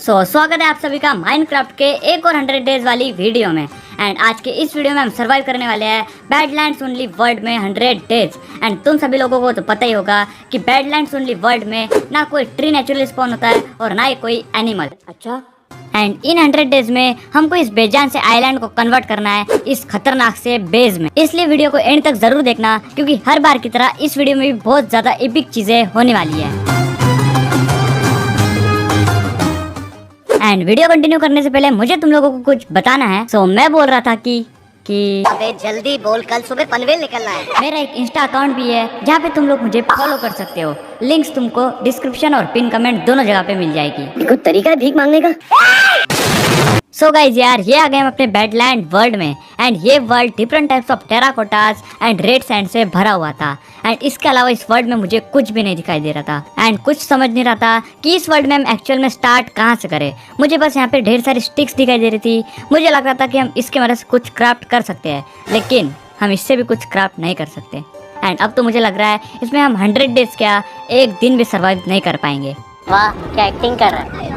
स्वागत है आप सभी का माइनक्राफ्ट के एक और 100 डेज वाली वीडियो में। एंड आज के इस वीडियो में हम सर्वाइव करने वाले हैं बैडलैंड्स ओनली वर्ल्ड में 100 डेज। एंड तुम सभी लोगों को तो पता ही होगा कि बैडलैंड्स ओनली वर्ल्ड में ना कोई ट्री नेचुरली स्पॉन होता है और ना ही कोई एनिमल। अच्छा। एंड इन 100 डेज में हमको इस बेजान से आइलैंड को कन्वर्ट करना है इस खतरनाक से बेस में। इसलिए वीडियो को एंड तक जरूर देखना, क्योंकि हर बार की तरह इस वीडियो में भी बहुत ज्यादा एपिक चीजें होने वाली है। एंड वीडियो कंटिन्यू करने से पहले मुझे तुम लोगों को कुछ बताना है। सो मैं बोल रहा था कि अबे जल्दी बोल, कल सुबह पनवेल निकलना है। मेरा एक इंस्टा अकाउंट भी है जहाँ पे तुम लोग मुझे फॉलो कर सकते हो। लिंक्स तुमको डिस्क्रिप्शन और पिन कमेंट दोनों जगह पे मिल जाएगी। कुछ तरीका है भीख मांगने का? सो गाइज यार, ये आ गए हम अपने बैडलैंड वर्ल्ड में। एंड ये world different types of terracottas and red sand से भरा हुआ था। एंड इसके अलावा इस वर्ल्ड में मुझे कुछ भी नहीं दिखाई दे रहा था एंड कुछ समझ नहीं रहा था कि इस वर्ल्ड में हम एक्चुअल में स्टार्ट कहाँ से करें। मुझे बस यहाँ पे ढेर सारी स्टिक्स दिखाई दे रही थी। मुझे लग रहा था कि हम इसके मदद से कुछ क्राफ्ट कर सकते हैं, लेकिन हम इससे भी कुछ क्राफ्ट नहीं कर सकते। एंड अब तो मुझे लग रहा है इसमें हम 100 डेज क्या एक दिन भी सर्वाइव नहीं कर पाएंगे। वाह, क्या एक्टिंग कर रहा है।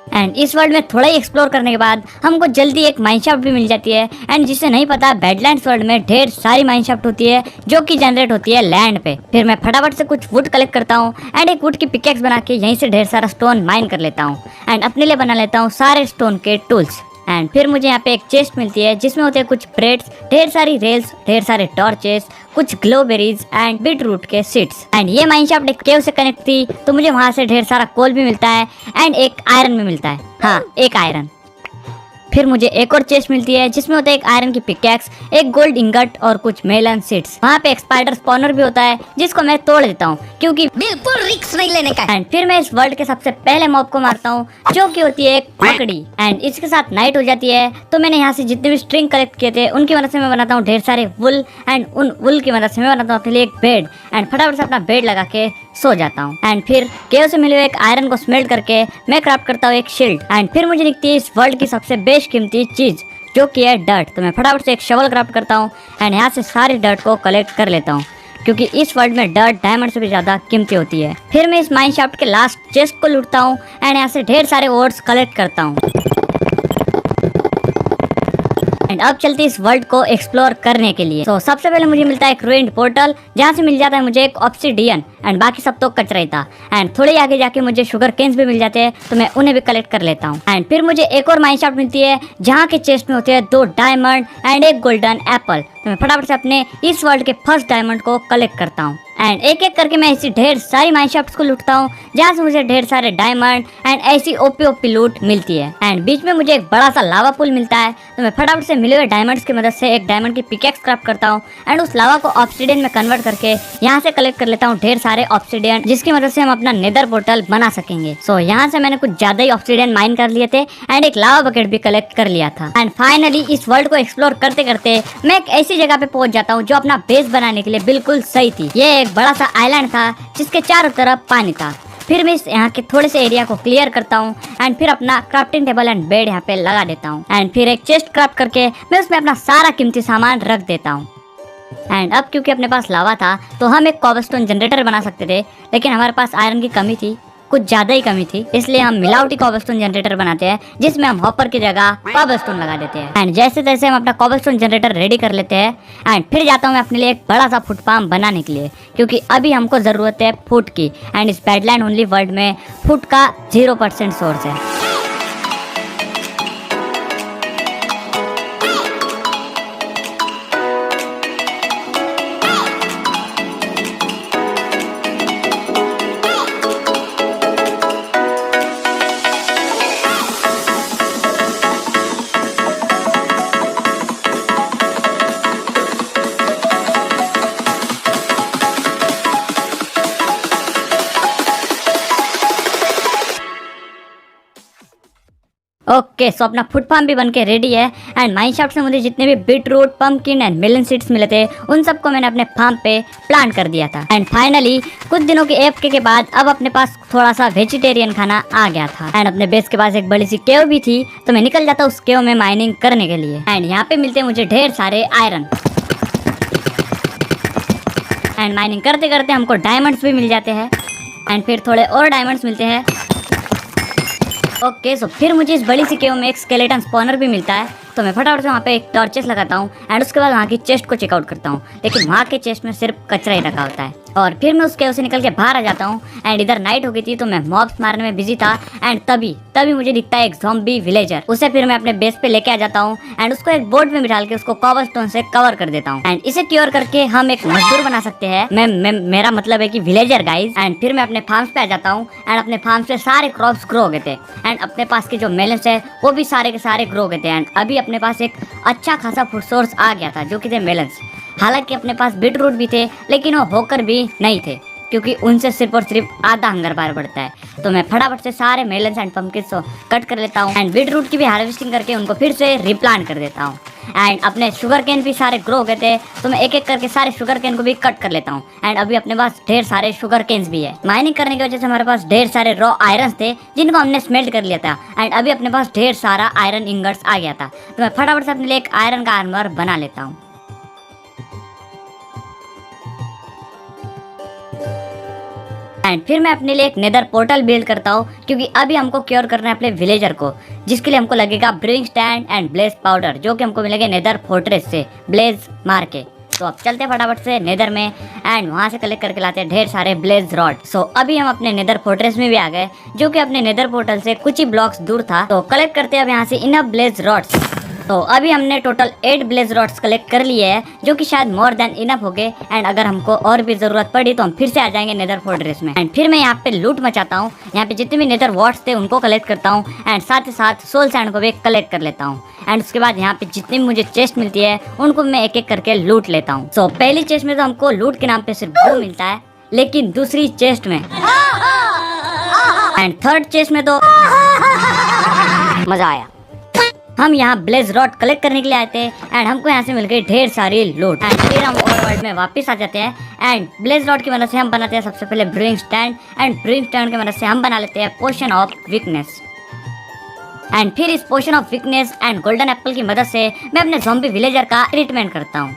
एंड इस वर्ल्ड में थोड़ा ही एक्सप्लोर करने के बाद हमको जल्दी एक माइनशाफ्ट भी मिल जाती है। एंड जिसे नहीं पता, बैडलैंड्स वर्ल्ड में ढेर सारी माइनशाफ्ट होती है जो कि जनरेट होती है लैंड पे। फिर मैं फटाफट से कुछ वुड कलेक्ट करता हूँ एंड एक वुड की पिकेक्स बना के यहीं से ढेर सारा स्टोन माइन कर लेता हूँ एंड अपने लिए बना लेता हूँ सारे स्टोन के टूल्स। एंड फिर मुझे यहाँ पे एक चेस्ट मिलती है जिसमें होते हैं कुछ ब्रेड्स, ढेर सारी रेल्स, ढेर सारे टॉर्चेस, कुछ ग्लोबेरीज एंड बीट रूट के सीड्स। एंड ये माइनशाफ्ट एक केव से कनेक्ट थी, तो मुझे वहां से ढेर सारा कोल भी मिलता है एंड एक आयरन भी मिलता है। हाँ, एक आयरन। फिर मुझे एक और चेस्ट मिलती है जिसमें होता है एक आयरन की पिकैक्स, एक गोल्ड इंगट और कुछ मेलन सीड्स। वहाँ पे एक स्पाइडर स्पॉनर भी होता है जिसको मैं तोड़ देता हूँ, क्योंकि बिल्कुल रिस्क नहीं लेने का। एंड फिर मैं इस वर्ल्ड के सबसे पहले मॉब को मारता हूँ जो कि होती है एक मकड़ी। एंड इसके साथ नाइट हो जाती है, तो मैंने यहाँ से जितने भी स्ट्रिंग कलेक्ट किए थे उनकी मदद से मैं बनाता हूँ ढेर सारे वुल। एंड उन वुल की मदद से मैं बनाता हूँ अपने लिए एक बेड एंड फटाफट से अपना बेड लगा के सो जाता हूँ। एंड फिर केव से मिले हुए एक आयरन को स्मेल्ट करके मैं क्राफ्ट करता हूँ एक शील्ड। एंड फिर मुझे दिखती है इस वर्ल्ड की सबसे बेशकीमती चीज जो कि है डर्ट। तो मैं फटाफट से एक शवल क्राफ्ट करता हूँ एंड यहाँ से सारे डर्ट को कलेक्ट कर लेता हूँ, क्योंकि इस वर्ल्ड में डर्ट डायमंड से भी ज्यादा कीमती होती है। फिर मैं इस माइनशाफ्ट के लास्ट चेस्ट को लूटता हूँ एंड यहाँ से ढेर सारे ओर्स कलेक्ट करता हूँ। एंड अब चलते इस वर्ल्ड को एक्सप्लोर करने के लिए। तो सबसे पहले मुझे मिलता है एक रूइंड पोर्टल जहाँ से मिल जाता है मुझे एक ऑब्सिडियन एंड बाकी सब तो कचरा ही था। एंड थोड़े आगे जाके मुझे शुगर केन्स भी मिल जाते हैं, तो मैं उन्हें भी कलेक्ट कर लेता हूँ। एंड फिर मुझे एक और माइनशाफ्ट मिलती है जहाँ के चेस्ट में होते हैं 2 डायमंड एंड एक गोल्डन एप्पल। तो मैं फटाफट से अपने इस वर्ल्ड के फर्स्ट डायमंड को कलेक्ट करता हूँ एंड एक एक करके मैं ऐसी ढेर सारी माइनशाफ्ट्स को लूटता हूँ जहाँ से मुझे ढेर सारे डायमंड एंड ऐसी ओपी लूट मिलती है। एंड बीच में मुझे एक बड़ा सा लावा पुल मिलता है, तो मैं फटाफट से मिले हुए डायमंड्स की मदद से एक डायमंड की पिकेक्स क्राफ्ट करता हूँ एंड उस लावा को ऑब्सिडियन में कन्वर्ट करके यहाँ से कलेक्ट कर लेता हूँ ढेर सारे ऑब्सिडियन, जिसकी मदद से हम अपना नेदर पोर्टल बना सकेंगे। सो यहाँ से मैंने कुछ ज्यादा ही ऑब्सिडियन माइन कर लिए थे एंड एक लावा बकेट भी कलेक्ट कर लिया था। एंड फाइनली इस वर्ल्ड को एक्सप्लोर करते करते मैं एक ऐसी जगह पे पहुंच जाता हूँ जो अपना बेस बनाने के लिए बिल्कुल सही थी। ये एक बड़ा सा आइलैंड था जिसके चारों तरफ पानी था। फिर मैं यहाँ के थोड़े से एरिया को क्लियर करता हूँ एंड फिर अपना क्राफ्टिंग टेबल एंड बेड यहाँ पे लगा देता हूँ एंड फिर एक चेस्ट क्राफ्ट करके मैं उसमें अपना सारा कीमती सामान रख देता हूँ। एंड अब क्योंकि अपने पास लावा था तो हम एक कॉबलस्टोन जनरेटर बना सकते थे, लेकिन हमारे पास आयरन की कमी थी, कुछ ज्यादा ही कमी थी, इसलिए हम मिलावटी कॉबलस्टोन जनरेटर बनाते हैं जिसमें हम हॉपर की जगह कॉबलस्टोन लगा देते हैं। एंड जैसे तैसे हम अपना कॉबलस्टोन जनरेटर रेडी कर लेते हैं एंड फिर जाता हूँ मैं अपने लिए एक बड़ा सा फुट फार्म बनाने के लिए, क्योंकि अभी हमको जरूरत है फूड की। एंड इस बैडलैंड ओनली वर्ल्ड में फूड का 0% सोर्स है। ओके, सो अपना फूड फार्म भी बन के रेडी है। एंड माइनशाफ्ट से मुझे जितने भी beetroot, pumpkin and melon seeds मिले थे उन सबको मैंने अपने फार्म पे प्लांट कर दिया था। एंड फाइनली कुछ दिनों के एफके के बाद अब अपने पास थोड़ा सा वेजिटेरियन खाना आ गया था। एंड अपने बेस के पास एक बड़ी सी केव भी थी, तो मैं निकल जाता उस केव में माइनिंग करने के लिए। एंड यहाँ पे मिलते मुझे ढेर सारे आयरन एंड माइनिंग करते करते हमको डायमंड्स भी मिल जाते हैं एंड फिर थोड़े और डायमंड्स मिलते हैं ओके सो फिर मुझे इस बड़ी सी केव में एक स्केलेटन स्पॉनर भी मिलता है, तो मैं फटाफट से वहाँ पे एक टॉर्चेस लगाता हूँ एंड उसके बाद वहाँ की चेस्ट को चेकआउट करता हूँ, लेकिन वहाँ के चेस्ट में सिर्फ कचरा ही रखा होता है। और फिर मैं उस केव से निकल के बाहर आ जाता हूँ एंड इधर नाइट हो गई थी, तो मैं मॉब्स मारने में बिजी था एंड तभी मुझे दिखता है एक ज़ॉम्बी विलेजर। उसे फिर मैं अपने बेस पे लेके आ जाता हूँ एंड उसको एक बोर्ड में बिठा के उसको कॉबलस्टोन से कवर कर देता हूँ एंड इसे क्योर करके हम एक मजदूर बना सकते हैं। मेरा मतलब है कि विलेजर गाइस। एंड फिर मैं अपने फार्म्स पे आ जाता हूँ एंड अपने फार्म्स पे सारे क्रॉप्स ग्रो हो गए थे एंड अपने पास के जो मेलन्स है वो भी सारे के सारे ग्रो हो गए थे एंड अभी अपने पास एक अच्छा खासा फूड सोर्स आ गया था जो कि थे मेलन्स। हालांकि अपने पास बीट रूट भी थे, लेकिन वो होकर भी नहीं थे क्योंकि उनसे सिर्फ और सिर्फ आधा हंगर बार बढ़ता है। तो मैं फटाफट से सारे मेलन्स एंड पम्पकिन्स को कट कर लेता हूँ एंड बीट रूट की भी हार्वेस्टिंग करके उनको फिर से रिप्लांट कर देता हूँ। एंड अपने शुगर केन भी सारे ग्रो हो गए थे, तो मैं एक एक करके सारे शुगर केन को भी कट कर लेता हूँ एंड अभी अपने पास ढेर सारे शुगर केन्स भी है। माइनिंग करने की वजह से हमारे पास ढेर सारे रॉ आयरन थे जिनको हमने स्मेल्ट कर लिया था एंड अभी अपने पास ढेर सारा आयरन इंगट्स आ गया था, तो मैं फटाफट से अपने लिए एक आयरन का आर्मर बना लेता हूँ। एंड फिर मैं अपने लिए एक नेदर पोर्टल बिल्ड करता हूँ क्योंकि अभी हमको क्योर करना है अपने विलेजर को, जिसके लिए हमको लगेगा brewing stand and blaze powder जो कि हमको मिलेंगे नेदर फोर्ट्रेस से ब्लेज मार के। तो अब चलते हैं फटाफट से नेदर में एंड वहाँ से कलेक्ट करके लाते हैं ढेर सारे ब्लेज रॉड। सो अभी हम अपने नेदर फोर्ट्रेस में भी आ गए जो कि अपने नेदर पोर्टल से कुछ ही ब्लॉक्स दूर था। तो कलेक्ट करते हैं अब यहाँ से इनफ ब्लेज रॉड्स। तो अभी हमने टोटल 8 ब्लेज रॉड्स कलेक्ट कर लिए हैं जो कि शायद मोर देन इनफ हो गए एंड अगर हमको और भी जरूरत पड़ी तो हम फिर से आ जाएंगे नेदर फोर्ट्रेस में। एंड फिर मैं यहाँ पे लूट मचाता हूँ, यहाँ पे जितने भी नेदर वॉट्स थे उनको कलेक्ट करता हूँ एंड साथ ही साथ सोल सैंड को भी कलेक्ट कर लेता हूँ एंड उसके बाद यहाँ पे जितनी भी मुझे चेस्ट मिलती है उनको मैं एक एक करके लूट लेता हूँ। सो पहली चेस्ट में तो हमको लूट के नाम पे सिर्फ वो मिलता है, लेकिन दूसरी चेस्ट में एंड थर्ड चेस्ट में तो मजा आया। हम यहाँ ब्लेज रॉड कलेक्ट करने के लिए आए थे एंड हमको यहाँ से मिल गई ढेर सारी लूट एंड फिर हम ओवरवर्ल्ड में वापस आ जाते हैं एंड ब्लेज रॉड की मदद से हम बनाते हैं सबसे पहले brewing stand and brewing stand की मदद से हम बना लेते हैं पोशन ऑफ वीकनेस एंड फिर इस potion of weakness and golden apple की मदद से मैं अपने ज़ॉम्बी विलेजर का ट्रीटमेंट करता हूँ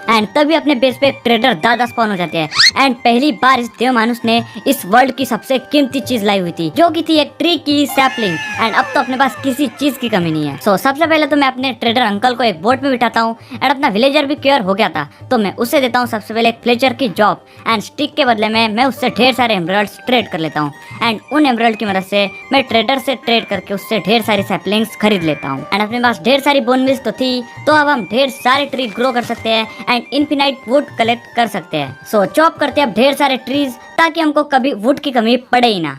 एंड तभी अपने बेस पे एक ट्रेडर दादा स्पॉन हो जाते हैं एंड पहली बार इस देव मानुस ने इस वर्ल्ड की सबसे कीमती चीज लाई हुई थी जो कि थी एक ट्री की सैपलिंग एंड अब तो अपने पास किसी चीज की कमी नहीं है। सो सबसे पहले तो मैं अपने ट्रेडर अंकल को एक बोट में बिठाता हूँ एंड अपना विलेजर भी क्योर हो गया था तो मैं उसे देता हूँ सबसे पहले एक फ्लेचर की जॉब एंड स्टिक के बदले में मैं उससे ढेर सारे एमराल्ड्स ट्रेड कर लेता हूँ एंड उन एमराल्ड की मदद से मैं ट्रेडर से ट्रेड करके उससे ढेर सारी सैपलिंग्स खरीद लेता हूँ एंड अपने पास ढेर सारी बोन मिल्स तो थी, तो अब हम ढेर सारे ट्री ग्रो कर सकते हैं एंड इनफिनाइट वुड कलेक्ट कर सकते हैं। सो चॉप करते हैं अब ढेर सारे ट्रीज ताकि हमको कभी वुड की कमी पड़े ही ना।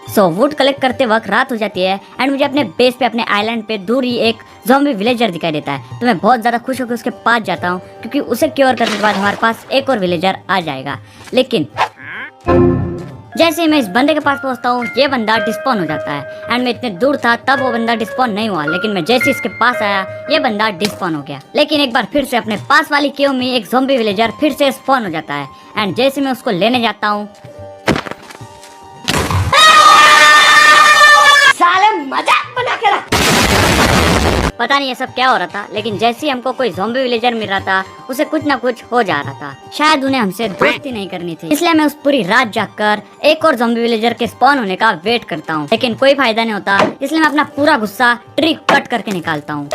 सो वुड कलेक्ट करते वक्त रात हो जाती है एंड मुझे अपने बेस पे अपने आइलैंड पे दूर ही एक ज़ॉम्बी विलेजर दिखाई देता है, तो मैं बहुत ज़्यादा खुश होकर उसके पास जाता हूँ क्योंकि उसे क्योर करने के बाद हमारे पास एक और विलेजर आ जाएगा। लेकिन जैसे ही मैं इस बंदे के पास पहुंचता हूँ ये बंदा डिस्पॉन हो जाता है एंड मैं इतने दूर था तब वो बंदा डिस्पॉन नहीं हुआ, लेकिन मैं जैसे इसके पास आया ये बंदा डिस्पॉन हो गया। लेकिन एक बार फिर से अपने पास वाली केव में एक ज़ॉम्बी विलेजर फिर से स्पॉन हो जाता है एंड जैसे मैं उसको लेने जाता हूँ मजाक बना के रख। पता नहीं ये सब क्या हो रहा था, लेकिन जैसे ही हमको कोई ज़ॉम्बी विलेजर मिल रहा था उसे कुछ ना कुछ हो जा रहा था। शायद उन्हें हमसे दोस्ती नहीं करनी थी, इसलिए मैं उस पूरी रात जागकर एक और ज़ॉम्बी विलेजर के स्पॉन होने का वेट करता हूँ, लेकिन कोई फायदा नहीं होता। इसलिए मैं अपना पूरा गुस्सा ट्री कट करके निकालता हूँ।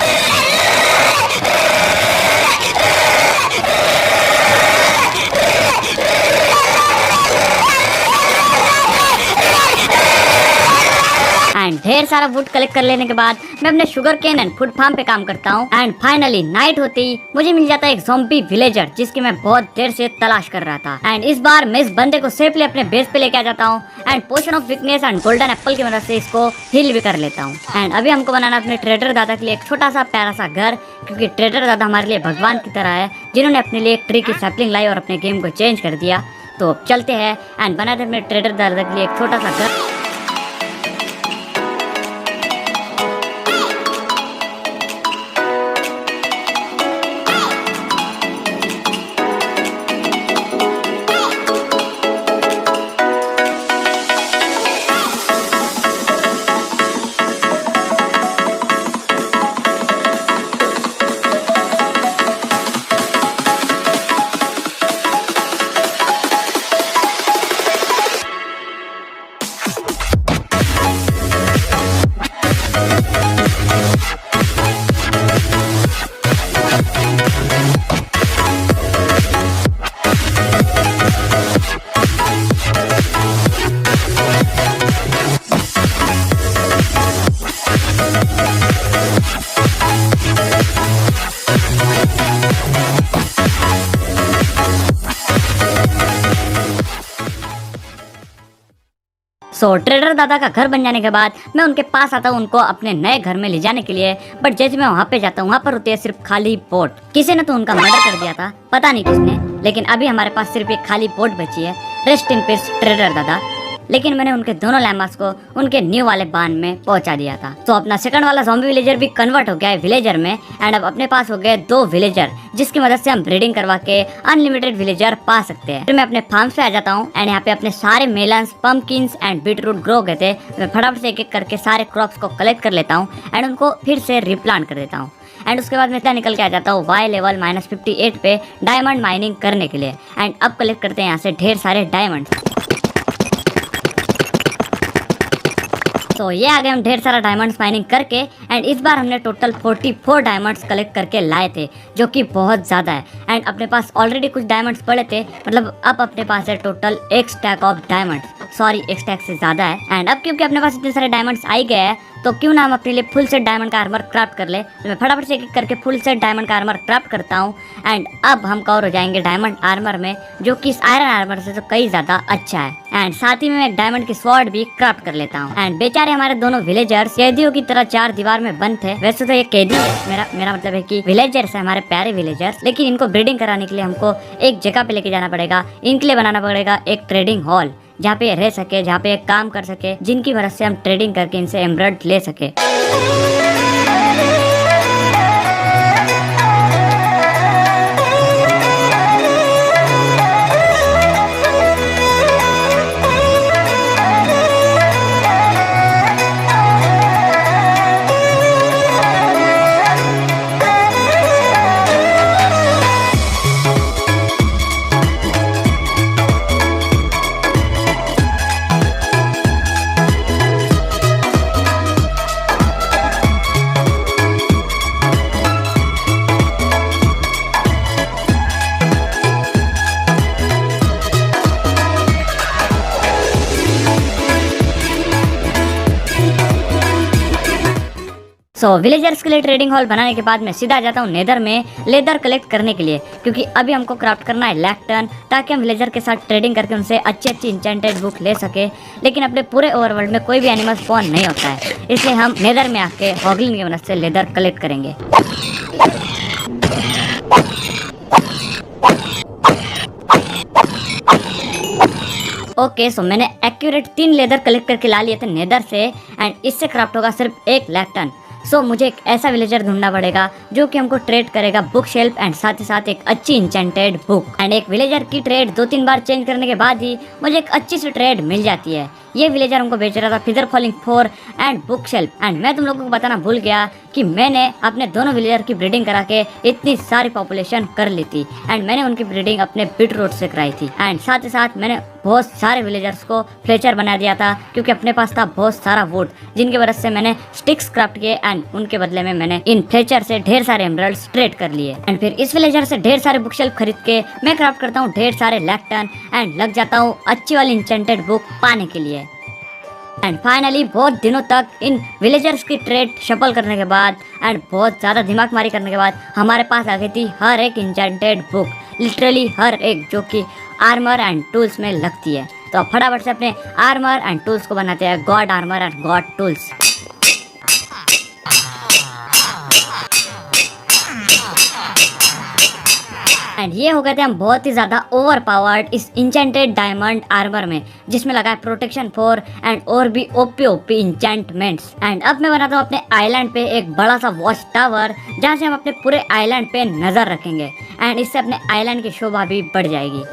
एंड ढेर सारा वुड कलेक्ट कर लेने के बाद मैं अपने sugar cane and food farm पे काम करता हूँ एंड फाइनली नाइट होती मुझे मिल जाता है एक ज़ॉम्बी विलेजर जिसकी मैं बहुत देर से तलाश कर रहा था एंड इस बार मैं इस बंदे को सेफली अपने बेस पे लेके आ जाता हूँ and potion of weakness and golden apple की मदद से इसको हील भी कर लेता हूँ। एंड अभी हमको बनाना अपने ट्रेडर दादा के लिए एक छोटा सा प्यारा सा घर, क्योंकि ट्रेडर दादा हमारे लिए भगवान की तरह है जिन्होंने अपने लिए एक ट्री की सैपलिंग लाई और अपने गेम को चेंज कर दिया। तो चलते हैं एंड बनाते हैं अपने ट्रेडर दादा के लिए एक छोटा सा घर। सो ट्रेडर दादा का घर बन जाने के बाद मैं उनके पास आता हूँ उनको अपने नए घर में ले जाने के लिए। बट जैसे मैं वहाँ पे जाता हूँ वहाँ पर होती है सिर्फ खाली बोट। किसी ने तो उनका मर्डर कर दिया था, पता नहीं किसने, लेकिन अभी हमारे पास सिर्फ एक खाली बोट बची है। रेस्ट इन पीस ट्रेडर दादा। लेकिन मैंने उनके दोनों लैमास को उनके न्यू वाले बांध में पहुंचा दिया था। तो अपना सेकंड वाला ज़ॉम्बी विलेजर भी कन्वर्ट हो गया है विलेजर में एंड अब अपने पास हो गए 2 विलेजर, जिसकी मदद से हम ब्रीडिंग करवा के अनलिमिटेड विलेजर पा सकते हैं। फिर मैं अपने फार्म पे आ जाता हूँ एंड यहाँ पे अपने सारे मेलन्स, पंपकिन्स एंड बीटरूट ग्रो गए थे। मैं फटाफट से एक करके सारे क्रॉप्स को कलेक्ट कर लेता हूँ एंड उनको फिर से रिप्लांट कर देता हूँ। एंड उसके बाद मैं इतना निकल के आ जाता हूँ वाई लेवल -58 पे डायमंड माइनिंग करने के लिए। एंड अब कलेक्ट करते हैं यहाँ से ढेर सारे डायमंड। तो ये आ गए हम ढेर सारा डायमंड्स माइनिंग करके एंड इस बार हमने टोटल 44 डायमंड्स कलेक्ट करके लाए थे, जो कि बहुत ज़्यादा है। एंड अपने पास ऑलरेडी कुछ डायमंड्स पड़े थे, मतलब अब अपने पास है total 1 stack of diamonds. Sorry, 1 stack से ज़्यादा है। एंड अब क्योंकि अपने पास इतने सारे डायमंड्स आ ही गए हैं तो क्यों ना हम अपने लिए फुल सेट डायमंड का आर्मर क्राफ्ट कर ले। तो मैं फटाफट से एक करके फुल सेट डायमंड का आर्मर क्राफ्ट करता हूँ एंड अब हम कवर हो जाएंगे डायमंड आर्मर में, जो कि इस आयरन आर्मर से तो कई ज़्यादा अच्छा है। एंड साथ ही में मैं एक डायमंड की स्वॉर्ड भी क्राफ्ट कर लेता हूँ। एंड बेचारे हमारे दोनों विलेजर्स कैदियों की तरह 4 दीवार में बंद थे। वैसे तो ये कैदी है, मेरा मतलब है कि विलेजर्स है हमारे प्यारे विलेजर्स, लेकिन इनको ब्रीडिंग कराने के लिए हमको एक जगह पे लेके जाना पड़ेगा। इनके लिए बनाना पड़ेगा एक ट्रेडिंग हॉल, जहाँ पे रह सके, जहाँ पे काम कर सके, जिनकी मदद से हम ट्रेडिंग करके इनसे एमरल्ड ले सके। सो विलेजर्स के लिए ट्रेडिंग हॉल बनाने के बाद मैं सीधा आ जाता हूँ नेदर में लेदर कलेक्ट करने के लिए, क्योंकि अभी हमको क्राफ्ट करना है लैक्टन, ताकि हम विलेजर के साथ ट्रेडिंग करके उनसे अच्छी अच्छी इंचेंटेड बुक ले सके। लेकिन अपने पूरे ओवरवर्ल्ड में कोई भी एनिमल स्पॉन नहीं होता है, इसलिए हम नेदर में आके हॉगलिन की मदद से लेदर कलेक्ट करेंगे। ओके, सो मैंने एक्यूरेट 3 लेदर कलेक्ट करके ला लिए थे नेदर से एंड इससे क्राफ्ट होगा सिर्फ 1 लैक्टन। सो मुझे एक ऐसा विलेजर ढूंढना पड़ेगा जो कि हमको ट्रेड करेगा बुक शेल्फ एंड साथ ही साथ एक अच्छी इंचेंटेड बुक। एंड एक विलेजर की ट्रेड 2-3 बार चेंज करने के बाद ही मुझे एक अच्छी सी ट्रेड मिल जाती है। ये विलेजर हमको बेच रहा था feather falling 4 and book shelf. And मैं तुम लोगों को बताना भूल गया कि मैंने अपने दोनों विलेजर की ब्रीडिंग करा के इतनी सारी पॉपुलेशन कर ली थी एंड मैंने उनकी ब्रीडिंग अपने बीट रोड से कराई थी। एंड साथ ही साथ मैंने बहुत सारे विलेजर्स को फ्लेचर बना दिया था, क्योंकि अपने पास था बहुत सारा वुड, जिनकी वजह से मैंने स्टिक्स क्राफ्ट किए एंड उनके बदले में मैंने इन फ्लेचर से ढेर सारे एमरल्ड्स ट्रेड कर लिए। एंड फिर इस विलेजर से ढेर सारे बुक शेल्फ खरीद के मैं क्राफ्ट करता हूँ ढेर सारे लैक्टन एंड लग जाता हूँ अच्छी वाली इंचेंटेड बुक पाने के लिए। एंड फाइनली बहुत दिनों तक इन विलेजर्स की ट्रेड शफल करने के बाद एंड बहुत ज़्यादा दिमाग मारी करने के बाद हमारे पास आ गई थी हर एक इंचेंटेड बुक, लिटरली हर एक, जो कि आर्मर एंड टूल्स में लगती है। तो अब फटाफट से अपने आर्मर एंड टूल्स को बनाते हैं God armour and God tools. And ये हो गए थे हम बहुत ही ज्यादा ओवर पावर्ड इस इंचेंटेड डायमंड आर्मर में, जिसमें लगा है प्रोटेक्शन 4 एंड और भी ओपी ओपी इंचेंटमेंट्स। एंड अब मैं बनाता हूँ अपने आइलैंड पे एक बड़ा सा वॉच टावर, जहाँ से हम अपने पूरे आइलैंड पे नजर रखेंगे एंड इससे अपने आइलैंड की शोभा भी बढ़ जाएगी।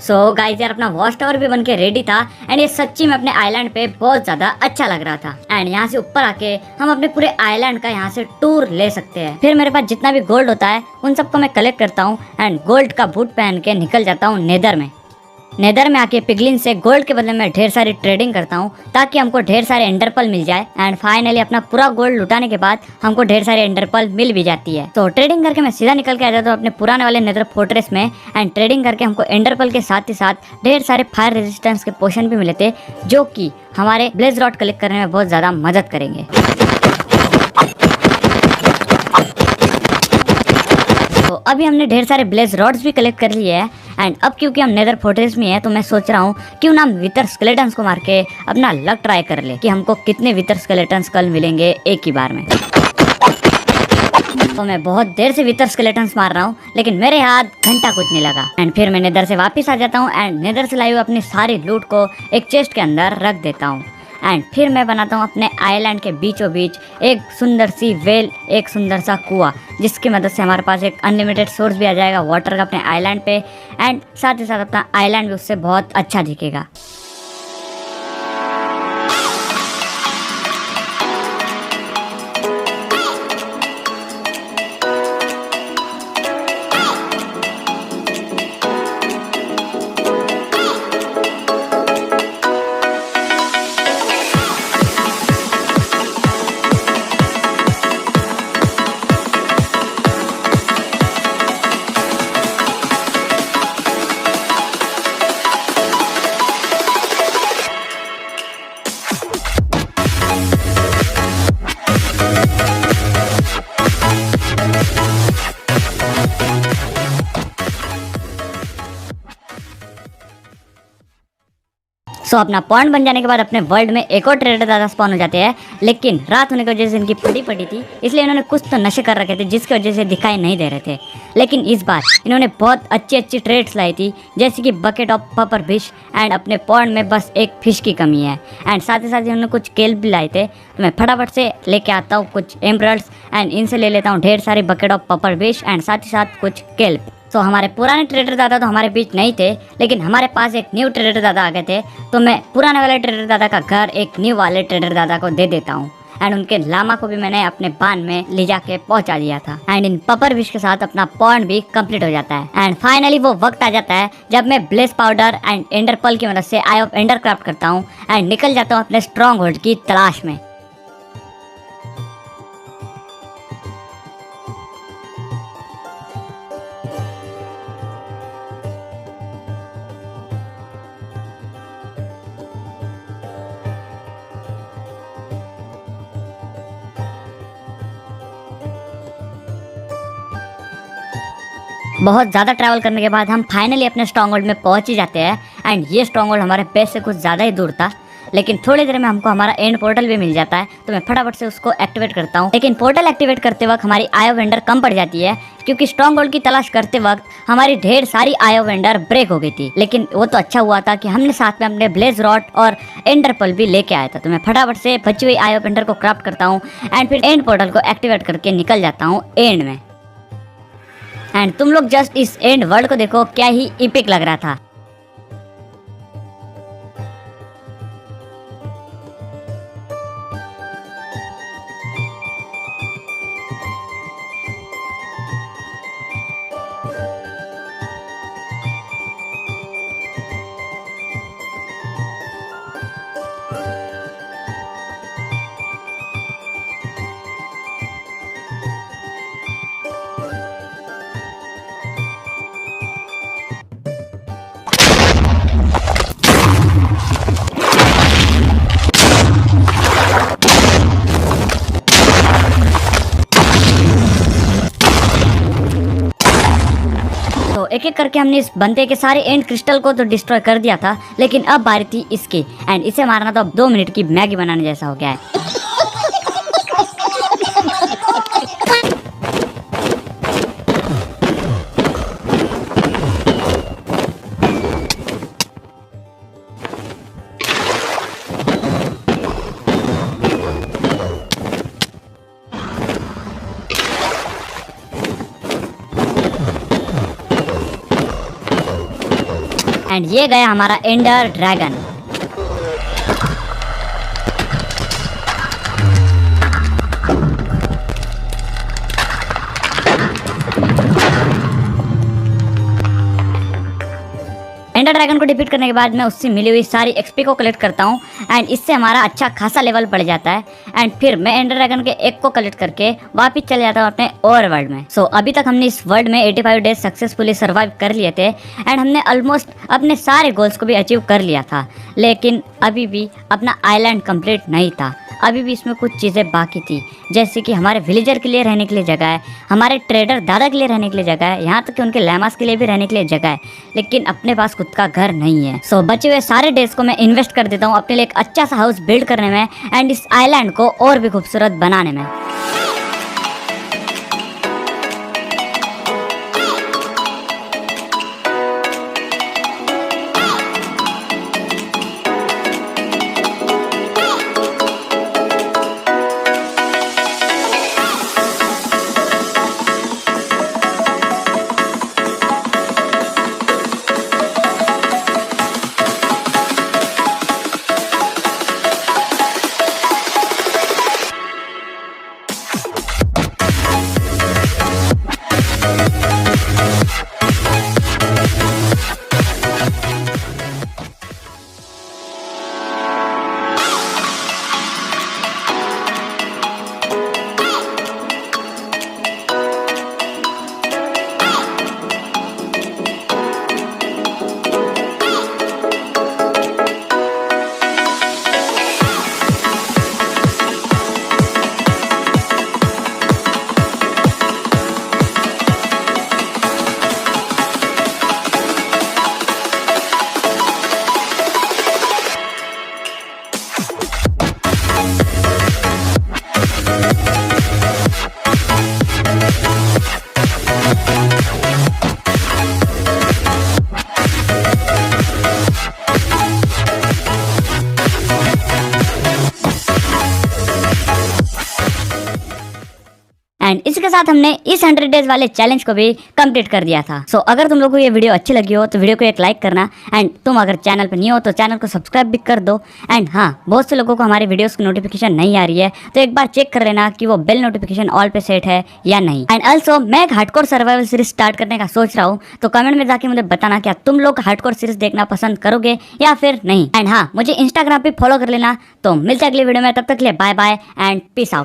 सो गाइस यार, अपना वॉच टावर भी बन के रेडी था एंड ये सच्ची में अपने आइलैंड पे बहुत ज्यादा अच्छा लग रहा था। एंड यहाँ से ऊपर आके हम अपने पूरे आइलैंड का यहाँ से टूर ले सकते हैं। फिर मेरे पास जितना भी गोल्ड होता है उन सबको मैं कलेक्ट करता हूँ एंड गोल्ड का बूट पहन के निकल जाता हूँ नेदर में। नेदर में आके पिगलिन से गोल्ड के बदले में ढेर सारी ट्रेडिंग करता हूँ ताकि हमको ढेर सारे एंडरपल मिल जाए। एंड फाइनली अपना पूरा गोल्ड लुटाने के बाद हमको ढेर सारे एंडरपल मिल भी जाती है। तो ट्रेडिंग करके मैं सीधा निकल के आ जाता हूँ अपने पुराने वाले नेदर फोर्ट्रेस में। एंड ट्रेडिंग करके हमको एंडरपल के साथ ही साथ ढेर सारे फायर रेजिस्टेंस के पोशन भी मिले थे, जो कि हमारे ब्लेज रॉड कलेक्ट करने में बहुत ज्यादा मदद करेंगे। तो अभी हमने ढेर सारे ब्लेज रॉड्स भी कलेक्ट कर लिए हैं एंड अब क्योंकि हम नेदर फोर्ट्रेस में है तो मैं सोच रहा हूँ क्यों ना हम विथर स्केलेटन्स को मार के अपना लक ट्राई कर ले कि हमको कितने विथर स्केलेटन्स कल मिलेंगे एक ही बार में। तो मैं बहुत देर से विथर स्केलेटन्स मार रहा हूँ लेकिन मेरे हाथ घंटा कुछ नहीं लगा। एंड फिर मैं नेदर से वापस आ जाता हूँ एंड नेदर से लाई हुई अपनी सारी लूट को एक चेस्ट के अंदर रख देता हूँ। एंड फिर मैं बनाता हूँ अपने आइलैंड के बीचों बीच एक सुंदर सी वेल, एक सुंदर सा कुआं, जिसकी मदद से हमारे पास एक अनलिमिटेड सोर्स भी आ जाएगा वाटर का अपने आइलैंड पे एंड साथ ही साथ अपना आइलैंड भी उससे बहुत अच्छा दिखेगा। सो अपना पॉइंट बन जाने के बाद अपने वर्ल्ड में एक और ट्रेडर दादा स्पॉन हो जाते हैं, लेकिन रात होने की वजह से इनकी पड़ी पड़ी थी इसलिए इन्होंने कुछ तो नशे कर रखे थे जिसकी वजह से दिखाई नहीं दे रहे थे। लेकिन इस बार इन्होंने बहुत अच्छी अच्छी ट्रेड्स लाई थी, जैसे कि बकेट ऑफ पपर फिश एंड अपने पॉइंट में बस एक फिश की कमी है। एंड साथ ही साथ इन्होंने कुछ केल्प भी लाए थे, तो मैं फटाफट से लेके आता हूँ कुछ एमरल्ड्स एंड इनसे ले लेता हूँ ढेर सारी बकेट ऑफ पपर फिश एंड साथ ही साथ कुछ केल्प। तो हमारे पुराने ट्रेडर दादा तो हमारे बीच नहीं थे, लेकिन हमारे पास एक न्यू ट्रेडर दादा आ गए थे, तो मैं पुराने वाले ट्रेडर दादा का घर एक न्यू वाले ट्रेडर दादा को दे देता हूँ। एंड उनके लामा को भी मैंने अपने बान में ले जाके पहुंचा दिया था। एंड इन पपर विश के साथ अपना पॉइंट भी कंप्लीट हो जाता है। एंड फाइनली वो वक्त आ जाता है जब मैं ब्लेस पाउडर एंड एंडर पल की मदद से आई ऑफ एंडर क्राफ्ट करता हूँ एंड निकल जाता हूँ अपने स्ट्रॉन्ग होल्ड की तलाश में। बहुत ज़्यादा ट्रैवल करने के बाद हम फाइनली अपने स्ट्रॉन्ग होल्ड में पहुंच ही जाते हैं। एंड ये स्ट्रॉन्ग होल्ड हमारे बेस से कुछ ज़्यादा ही दूर था, लेकिन थोड़ी देर में हमको हमारा एंड पोर्टल भी मिल जाता है, तो मैं फटाफट से उसको एक्टिवेट करता हूँ। लेकिन पोर्टल एक्टिवेट करते वक्त हमारी आई ऑफ एंडर कम पड़ जाती है, क्योंकि स्ट्रॉन्ग होल्ड की तलाश करते वक्त हमारी ढेर सारी आई ऑफ एंडर ब्रेक हो गई थी। लेकिन वो तो अच्छा हुआ था कि हमने साथ में अपने ब्लेज रॉड और एंडर पल भी लेके आया था, तो मैं फटाफट से बची हुई आई ऑफ एंडर को क्राफ्ट करता हूँ एंड फिर एंड पोर्टल को एक्टिवेट करके निकल जाता हूँ एंड में। एंड तुम लोग जस्ट इस एंड वर्ल्ड को देखो, क्या ही इपिक लग रहा था। एक एक करके हमने इस बंदे के सारे एंड क्रिस्टल को तो डिस्ट्रॉय कर दिया था, लेकिन अब बारी थी इसकी। एंड इसे मारना तो अब 2 मिनट की मैगी बनाने जैसा हो गया है। एंड ये गया हमारा एंडर ड्रैगन। एंडर ड्रैगन को डिफीट करने के बाद मैं उससे मिली हुई सारी एक्सपी को कलेक्ट करता हूँ एंड इससे हमारा अच्छा खासा लेवल बढ़ जाता है। एंड फिर मैं एंडर ड्रैगन के एक को कलेक्ट करके वापस चले जाता हूँ अपने ओवर वर्ल्ड में। सो अभी तक हमने इस वर्ल्ड में 85 डेज सक्सेसफुली सर्वाइव कर लिए थे एंड हमने ऑलमोस्ट अपने सारे गोल्स को भी अचीव कर लिया था, लेकिन अभी भी अपना आइलैंड कंप्लीट नहीं था। अभी भी इसमें कुछ चीज़ें बाकी थी, जैसे कि हमारे विलेजर के लिए रहने के लिए जगह है, हमारे ट्रेडर दादा के लिए रहने के लिए जगह है, यहाँ तक कि उनके लैमास के लिए भी रहने के लिए जगह है, लेकिन अपने पास खुद का घर नहीं है। सो बचे हुए सारे डेज को मैं इन्वेस्ट कर देता हूँ अपने लिए एक अच्छा सा हाउस बिल्ड करने में एंड इस आइलैंड को और भी खूबसूरत बनाने में। एंड इसके साथ हमने इस 100 डेज वाले चैलेंज को भी कंप्लीट कर दिया था। सो अगर तुम लोग को ये वीडियो अच्छी लगी हो तो वीडियो को एक लाइक करना एंड तुम अगर चैनल पर नहीं हो तो चैनल को सब्सक्राइब भी कर दो। एंड हाँ, बहुत से लोगों को हमारे वीडियोस की नोटिफिकेशन नहीं आ रही है, तो एक बार चेक कर लेना कि वो बेल नोटिफिकेशन ऑल पे सेट है या नहीं। एंड ऑल्सो मैं एक हार्डकोर सर्वाइवल सीरीज स्टार्ट करने का सोच रहा हूँ, तो कमेंट में जाके मुझे बताना क्या तुम लोग हार्डकोर सीरीज देखना पसंद करोगे या फिर नहीं। एंड हाँ, मुझे इंस्टाग्राम पे फॉलो कर लेना। तो मिलते हैं अगली वीडियो में, तब तक के लिए bye bye and peace out.